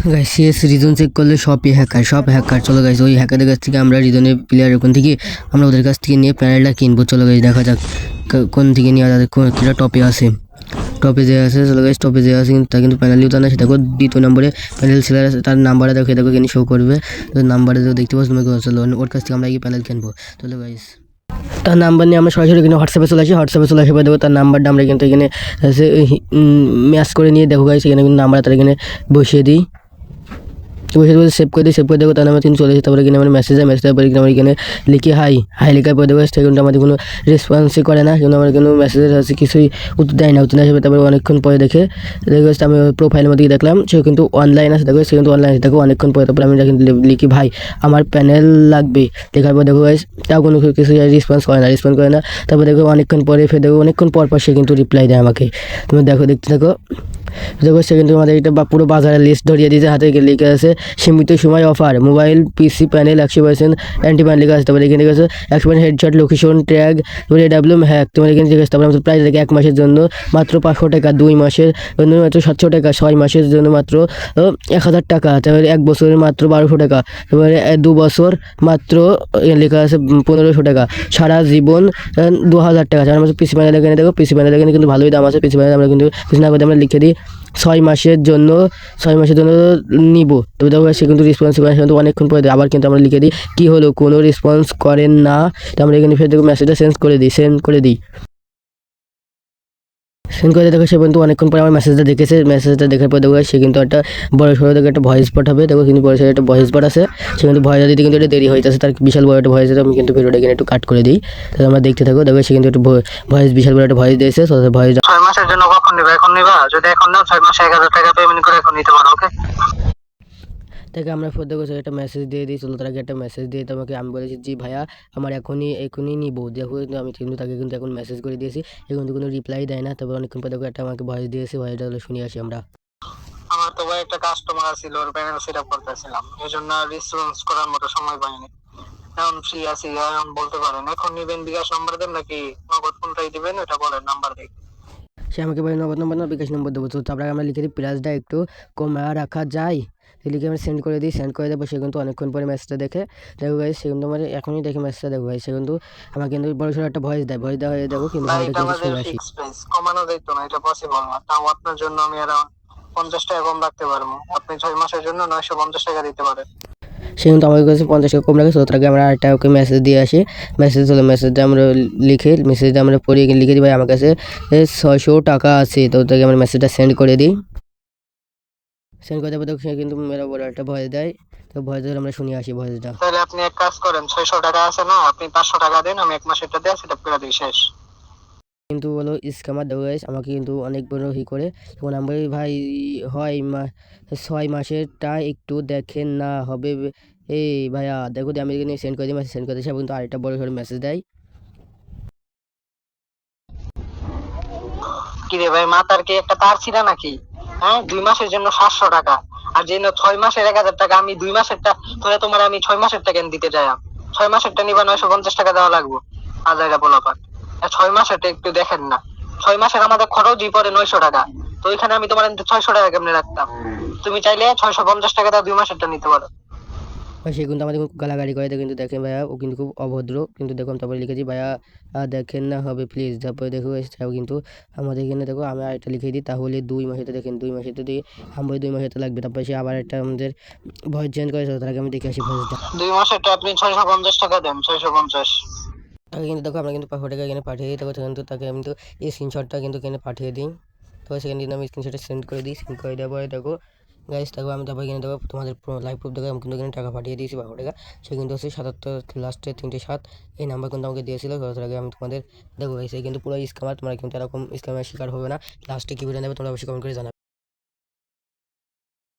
Guys CS reason check করলে সবই hacker, সব হ্যাকার। চলো গাইস ওই হ্যাকারদের কাছ থেকে আমরা রিজনের প্লেয়ার ওখান থেকে আমরা ওদের কাছ থেকে নিয়ে প্যানেলটা কিনবো। চলো গাইস দেখা যাক কোন থেকে নিয়ে তাদের কোনটা টপে আছে। টপে যে আছে চলো গাইস, টপে যে আছে তা কিন্তু প্যানেল ইউজার না, সেটা দ্বিতীয় নম্বরে প্যানেল সেলার আছে, তার নাম্বারটা দেখো, দেখো কিনে শো করবে। তো নাম্বারে দেখতে পাচ্ছ তুমি, চলো ওর কাছ থেকে আমরা এই প্যানেল কিনবো। চলো গাইস তার নাম্বার নিয়ে আমরা সরাসরি এখানে হোয়াটসঅ্যাপে চলে আসি, হোয়াটসঅ্যাপে চলে আসে দেবো তার নাম্বারটা আমরা কিন্তু এখানে ম্যাচ করে নিয়ে দেখো গাইস এখানে কিন্তু নাম্বারটা তার এখানে বসিয়ে দিই, সেভ করে দিই, সেভ করে দেবো। তাহলে আমরা কিন্তু চলে এসে তারপরে এখানে আমার মেসেজ হয়, মেসেজের পরে আমরা এখানে লিখি হাই, হাই লেখার পরে দেবো সে কিন্তু আমাদের কোনো রেসপন্সই করে না, কিন্তু আমার কোনো মেসেজের হচ্ছে কিছুই উত্তর দেয় না, উত্তর না হিসেবে তারপরে অনেকক্ষণ পরে দেখে দেখো আমি প্রোফাইলের মধ্যে দেখলাম সে কিন্তু অনলাইন আছে, দেখো সে কিন্তু অনলাইন আছে, দেখো অনেকক্ষণ পরে তারপরে আমি কিন্তু লিখি ভাই আমার প্যানেল লাগবে, লেখার পর দেখো গাইস তাও কোনো কিছু রেসপন্স করে না, তারপর দেখো অনেকক্ষণ পরে ফের দেখো অনেকক্ষণ পর সে কিন্তু রিপ্লাই দেয় আমাকে। তুমি দেখো দেখতে থাকো, দেখো সে কিন্তু আমাদের এটা পুরো বাজারের লিস্ট ধরিয়ে দিয়েছে, হাতে লিখে আছে সীমিত সময় অফার, মোবাইল পিসি প্যানেল 100% অ্যান্টিপ্যান লেখা আছে, তারপরে এখানে লিখে আছে 100% headshot location tag WM hack, তোমার এখানে লিখে আছে। তারপরে আমাদের প্রাইস দেখে 1 মাসের জন্য মাত্র 500 টাকা, 2 মাসের জন্য মাত্র 700 টাকা, 6 মাসের জন্য মাত্র 1000 টাকা, তারপরে 1 বছরের মাত্র 1200 টাকা, তারপরে 2 বছর মাত্র লেখা আছে 1500 টাকা, সারা জীবন 2000 টাকা। তার মধ্যে পিসি প্যানেল এখানে দেখো, পিসি প্যানেল এখানে কিন্তু ভালোই দাম আছে, পিসি প্যানেল আমরা কিন্তু কিছু না করে আমরা লিখে দিই 6 মাসের জন্য নিব। তো দেখো সে কিন্তু রেসপন্স করে, কিন্তু অনেকক্ষণ পরে আবার কিন্তু আমরা লিখে দিই কী হলো কোনো রেসপন্স করেন না, তো আমরা এখানে ফের দেখো মেসেজটা সেন্ড করে দিই, সেন্ড করে দেখো সে কিন্তু অনেকক্ষণ পরে আমার মেসেজটা দেখেছে, মেসেজটা দেখার পর দেখো সে কিন্তু একটা বড় সড়ো দেখে একটা ভয়েস পাঠাবে, দেখো কিন্তু বড় সড়ো একটা ভয়েস পাঠ আছে, সে কিন্তু ভয়েস দিতে কিন্তু এটা দেরি হইতেছে, তার বিশাল বড় একটা ভয়েস আছে, আমি কিন্তু ভিডিওটা এখানে একটু কাট করে দিই, তাহলে আমরা দেখতে থাকো। দেখো সে কিন্তু একটু ভয়েস বিশাল বড় একটা ভয়েস দিয়েছে, তো ভয়েস 6 মাসের জন্য কখন নিবা? এখন নিবা? যদি এখন নাও 6 মাসে 1000 টাকা পেমেন্ট করে এখন নিতে পারো। ওকে, তাকে আমরা ফোন দেখো একটা মেসেজ দিয়ে দিই। চলো তাকে একটা মেসেজ দিয়ে তোমাকে আমি বলেছি জি ভাইয়া আমার এখনই নিবো, দেখো কিন্তু আমি কিন্তু তাকে কিন্তু এখন মেসেজ করে দিয়েছি, এখন তো কোনো রিপ্লাই দেয় না। তারপর অনেকক্ষণ পর দেখো একটা আমাকে ভয়েস দিয়েছে, ভয়েসটা হলো শুনে আসি আমরা। আমার তো ভাই একটা কাস্টমার ছিল, ওর প্যানেল সেটআপ করতেছিলাম, এজন্য রেসপন্স করার মতো সময় পাইনি। এখন ফ্রি আছি, এখন বলতে পারেন এখন নিবেন বিকাশ নাম্বার দেন নাকি নগদ কোনটাই দিবেন ওটা বলেন, নাম্বার দিই। সে আমাকে বলে নগদ নম্বর না বিকাশ নম্বর দেবো, তো তারপরে আমরা লিখে দিই প্রাইসটা একটু কমা রাখা যায়, লিখে আমরা সেন্ড করে দিই, সেন্ড করে দেবো। সে কিন্তু অনেকক্ষণ পরে মেসেজটা দেখে, দেখো গাইস সে কিন্তু আমার এখনই দেখে মেসেজটা, দেখো গাইস সে কিন্তু আমাকে কিন্তু বড় সড়ো একটা ভয়েস দেয়, ভয়েস দেওয়া হয়ে দেখো কিন্তু ভাই ভয়েসটা এটা কিন্তু আমাদের শুনে আসি। ফিক্স প্রাইস, কমানো যাইত না, এটা পসিবল না। তাও আপনার জন্য আমি অ্যারাউন্ড 50 টাকা কম রাখতে পারবো, আপনি 6 মাসের জন্য 950 টাকা দিতে পারেন। সে কিন্তু আমাদের কাছে 50 টাকা কম রাখে, তো তাকে আমরা আরেকটা ওকে মেসেজ দিয়ে আসি, মেসেজ হলো মেসেজটা আমরা লিখে মেসেজটা আমরা পড়ে লিখে দিই ভাই আমার কাছে 600 টাকা আছে, তো তাকে আমরা মেসেজটা সেন্ড করে দিই, সেন্ড করে দেবো। তো সে কিন্তু মেরা বড় একটা ভয়েস দেয়, তো ভয়েস ধরে আমরা শুনে আসি ভয়েসটা। তাহলে আপনি এক কাজ করেন, 600 টাকা আছে না, আপনি 500 টাকা দেন, আমি 1 মাসেরটা দিয়ে সেটা করে দিই, শেষ। কিন্তু বলো স্ক্যামার দেখো গাইস আমাকে কিন্তু অনেক বড় করে, তখন আমি বলি ভাই হয় 6 মাসেরটা একটু দেখেন না হবে, এই ভাইয়া দেখো আমি এখানে সেন্ড করে দিই, মেসেজ সেন্ড করে দিই, সে কিন্তু আরেকটা বড় সড়ো মেসেজ দেয়। কি রে ভাই, মাথার কি একটা তার ছিল নাকি? হ্যাঁ, 2 মাসের জন্য 700 টাকা, আর যে 6 মাসের 1000 টাকা, আমি 2 মাসেরটা তোরে তোমার আমি 6 মাসের টাকা দিতে যাই, 6 মাসেরটা নিবা 950 টাকা দেওয়া লাগবে। আজাইরা পোলাপান, 6 মাসেরটা একটু দেখেন না, 6 মাসের আমাদের খরচই পড়ে 900 টাকা, তো ওইখানে আমি তোমার 600 টাকা কেমনে রাখতাম? তুমি চাইলে 650 টাকা দাও 2 মাসেরটা নিতে পারো। সে কিন্তু আমাদের খুব গালাগালি করে, কিন্তু দেখেন ভাইয়া ও কিন্তু খুব অভদ্র, কিন্তু দেখুন তারপরে লিখেছি ভাইয়া দেখেন না হবে প্লিজ, তারপরে দেখো এসেও কিন্তু আমাদের এখানে দেখো আমি আরেকটা লিখে দিই, তাহলে 2 মাসেতে দেখেন 2 মাসেতে দিয়ে আমার 2 মাসেতে লাগবে, তারপরে সে আবার একটা আমাদের ভয়েস চেঞ্জ করে, তার আগে আমি দেখে আসি ভয়েসটা। 2 মাসেরটা আপনি 650 টাকা দেন, 650। তাকে কিন্তু দেখো আমরা কিন্তু 500 টাকা এখানে পাঠিয়ে দিই, তখন কিন্তু তাকে আমি তো এই স্ক্রিনশটটা কিন্তু এখানে পাঠিয়ে দিই, তো সেখানে কিন্তু আমি স্ক্রিনশটটা সেন্ড করে দিই, সেন্ড করে দেওয়ার পরে দেখো গাইস দেখো আমি তারপর এখানে দেখো তোমাদের লাইভ প্রুফ দেখো আমি কিন্তু এখানে টাকা পাঠিয়ে দিয়েছি 500 টাকা, সে কিন্তু হচ্ছে 77 লাস্টে 307 এই নাম্বার কিন্তু আমাকে দিয়েছিল, তার আগে আমি তোমাদের দেখো গাইস এই কিন্তু পুরো স্ক্যামার, তোমরা কিন্তু এরকম স্ক্যামের শিকার হবে না, লাস্টে কি ভিডিও নেবে তোমরা অবশ্যই কমেন্ট করে জানাবে।